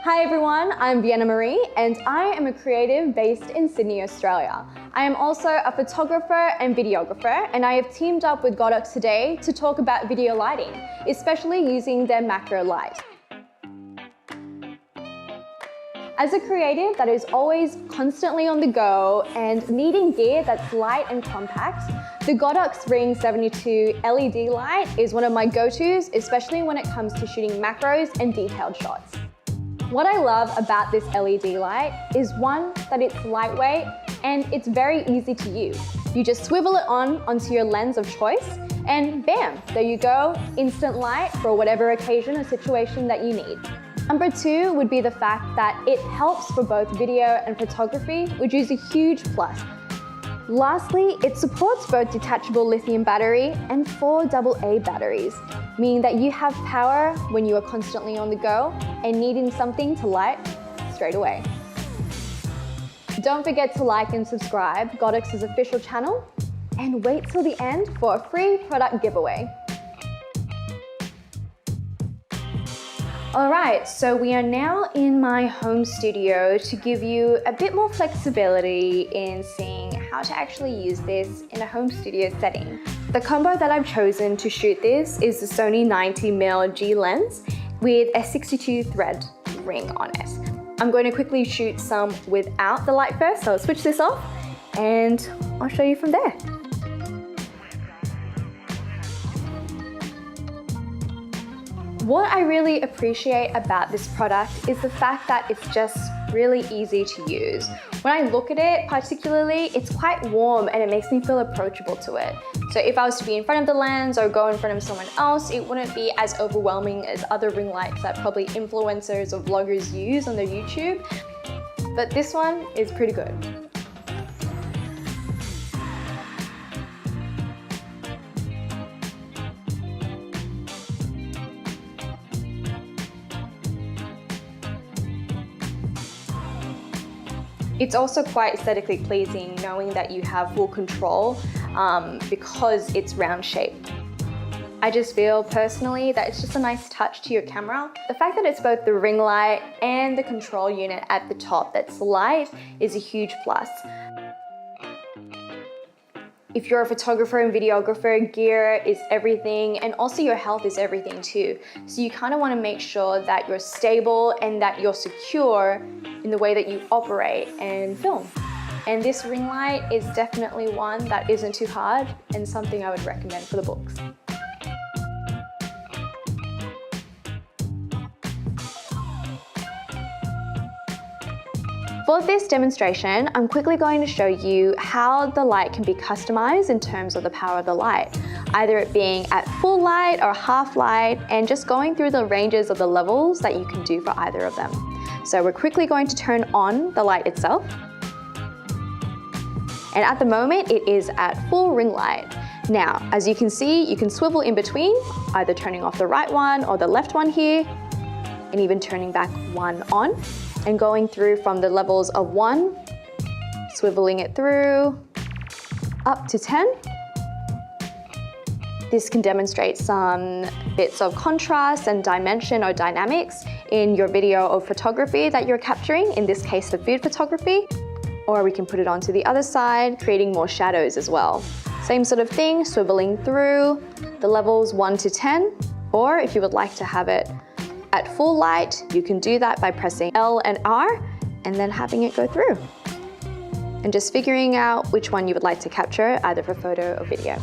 Hi everyone, I'm Vienna Marie and I am a creative based in Sydney, Australia. I am also a photographer and videographer, and I have teamed up with Godox today to talk about video lighting, especially using their macro light. As a creative that is always constantly on the go and needing gear that's light and compact, the Godox Ring72 LED light is one of my go-tos, especially when it comes to shooting macros and detailed shots. What I love about this LED light is one, that it's lightweight and it's very easy to use. You just swivel it onto your lens of choice and bam, there you go, instant light for whatever occasion or situation that you need. Number two would be the fact that it helps for both video and photography, which is a huge plus. Lastly, it supports both detachable lithium battery and 4 AA batteries, meaning that you have power when you are constantly on the go and needing something to light straight away. Don't forget to like and subscribe Godox's official channel, and wait till the end for a free product giveaway. Alright, so we are now in my home studio to give you a bit more flexibility in seeing how to actually use this in a home studio setting. The combo that I've chosen to shoot this is the Sony 90mm G lens with a 62 thread ring on it. I'm going to quickly shoot some without the light first, so I'll switch this off and I'll show you from there. What I really appreciate about this product is the fact that it's just really easy to use. When I look at it particularly, it's quite warm and it makes me feel approachable to it. So if I was to be in front of the lens or go in front of someone else, it wouldn't be as overwhelming as other ring lights that probably influencers or vloggers use on their YouTube. But this one is pretty good. It's also quite aesthetically pleasing knowing that you have full control because it's round shaped. I just feel personally that it's just a nice touch to your camera. The fact that it's both the ring light and the control unit at the top that's light is a huge plus. If you're a photographer and videographer, gear is everything, and also your health is everything too. So you kind of want to make sure that you're stable and that you're secure in the way that you operate and film. And this ring light is definitely one that isn't too hard and something I would recommend for the books. For this demonstration, I'm quickly going to show you how the light can be customized in terms of the power of the light, either it being at full light or half light, and just going through the ranges of the levels that you can do for either of them. So we're quickly going to turn on the light itself. And at the moment, it is at full ring light. Now, as you can see, you can swivel in between, either turning off the right one or the left one here, and even turning back one on. And going through from the levels of 1, swiveling it through, up to 10. This can demonstrate some bits of contrast and dimension or dynamics in your video or photography that you're capturing, in this case the food photography. Or we can put it onto the other side, creating more shadows as well. Same sort of thing, swiveling through the levels 1 to 10, or if you would like to have it at full light, you can do that by pressing L and R and then having it go through. And just figuring out which one you would like to capture, either for photo or video.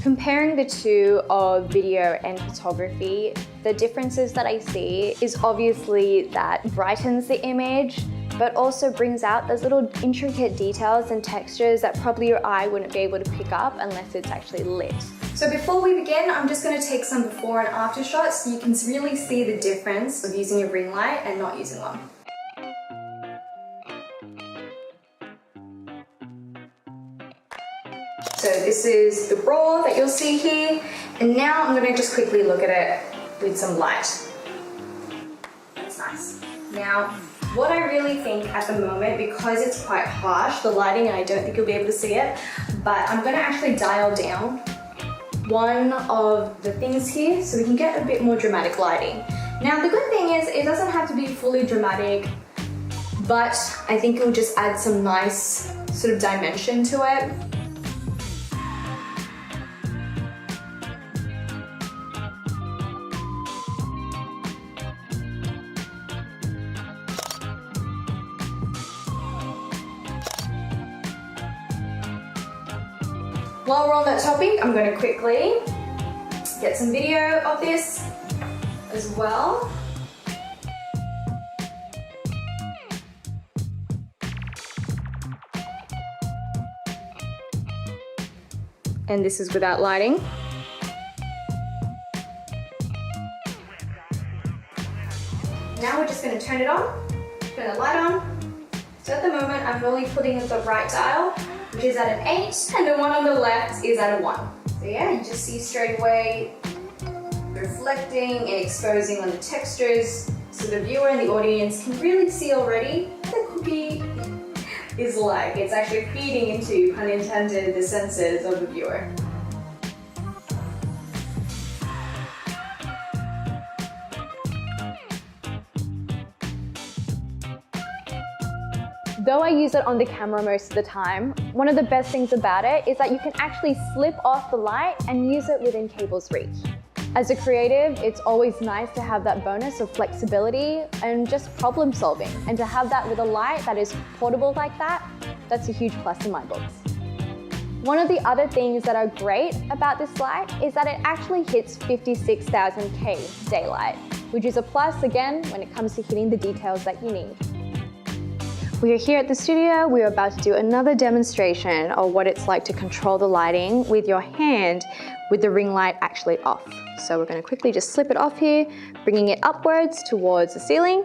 Comparing the two of video and photography, the differences that I see is obviously that brightens the image, but also brings out those little intricate details and textures that probably your eye wouldn't be able to pick up unless it's actually lit. So before we begin, I'm just going to take some before and after shots so you can really see the difference of using a ring light and not using one. So this is the raw that you'll see here, and now I'm going to just quickly look at it with some light. That's nice. Now, what I really think at the moment, because it's quite harsh, the lighting, and I don't think you'll be able to see it, but I'm going to actually dial down one of the things here so we can get a bit more dramatic lighting. Now, the good thing is it doesn't have to be fully dramatic, but I think it will just add some nice sort of dimension to it. While we're on that topic, I'm going to quickly get some video of this as well. And this is without lighting. Now we're just going to turn it on, turn the light on. So at the moment I'm only putting the right dial, which is at an 8, and the one on the left is at a 1. So yeah, you just see straight away reflecting and exposing on the textures, so the viewer and the audience can really see already what the cookie is like. It's actually feeding into, pun intended, the senses of the viewer. Though I use it on the camera most of the time, one of the best things about it is that you can actually slip off the light and use it within cable's reach. As a creative, it's always nice to have that bonus of flexibility and just problem solving. And to have that with a light that is portable like that, that's a huge plus in my books. One of the other things that are great about this light is that it actually hits 56,000 K daylight, which is a plus again when it comes to hitting the details that you need. We are here at the studio. We are about to do another demonstration of what it's like to control the lighting with your hand with the ring light actually off. So we're going to quickly just slip it off here, bringing it upwards towards the ceiling.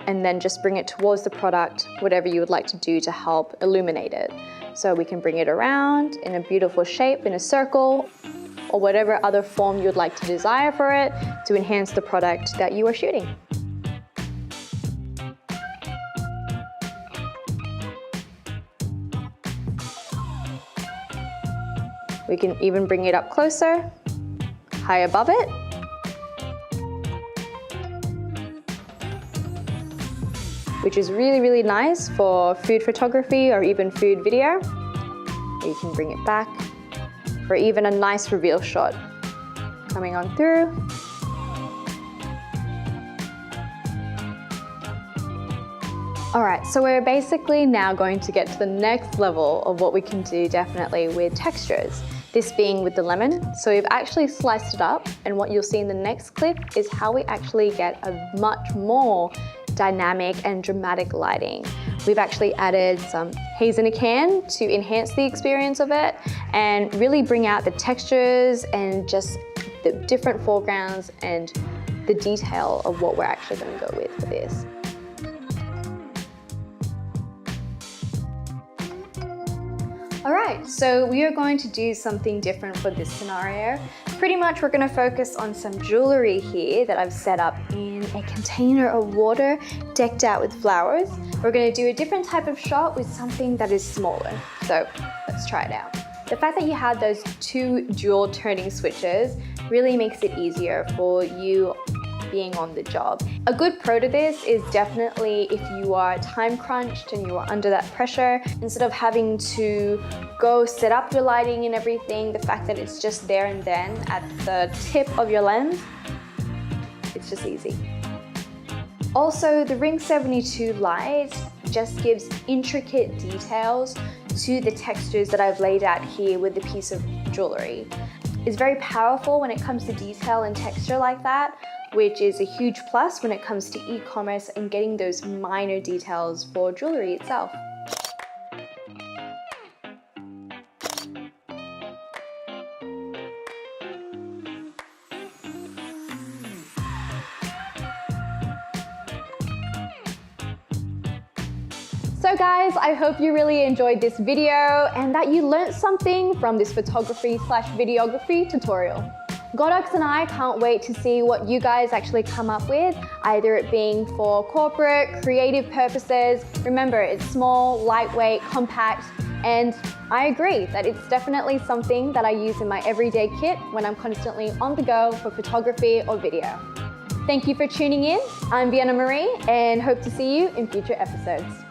And then just bring it towards the product, whatever you would like to do to help illuminate it. So we can bring it around in a beautiful shape, in a circle, or whatever other form you'd like to desire for it to enhance the product that you are shooting. We can even bring it up closer, high above it. Which is really, really nice for food photography or even food video. You can bring it back for even a nice reveal shot coming on through. All right, so we're basically now going to get to the next level of what we can do definitely with textures. This being with the lemon. So we've actually sliced it up, and what you'll see in the next clip is how we actually get a much more dynamic and dramatic lighting. We've actually added some haze in a can to enhance the experience of it and really bring out the textures and just the different foregrounds and the detail of what we're actually going to go with for this. All right, so we are going to do something different for this scenario. Pretty much we're going to focus on some jewelry here that I've set up in a container of water decked out with flowers. We're going to do a different type of shot with something that is smaller. So let's try it out. The fact that you have those 2 dual turning switches really makes it easier for you being on the job. A good pro to this is definitely if you are time crunched and you are under that pressure, instead of having to go set up your lighting and everything, the fact that it's just there and then at the tip of your lens, it's just easy. Also, the Ring72 light just gives intricate details to the textures that I've laid out here with the piece of jewelry. It's very powerful when it comes to detail and texture like that, which is a huge plus when it comes to e-commerce and getting those minor details for jewelry itself. So guys, I hope you really enjoyed this video and that you learned something from this photography/videography tutorial. Godox and I can't wait to see what you guys actually come up with, either it being for corporate, creative purposes. Remember, it's small, lightweight, compact, and I agree that it's definitely something that I use in my everyday kit when I'm constantly on the go for photography or video. Thank you for tuning in. I'm Vienna Marie and hope to see you in future episodes.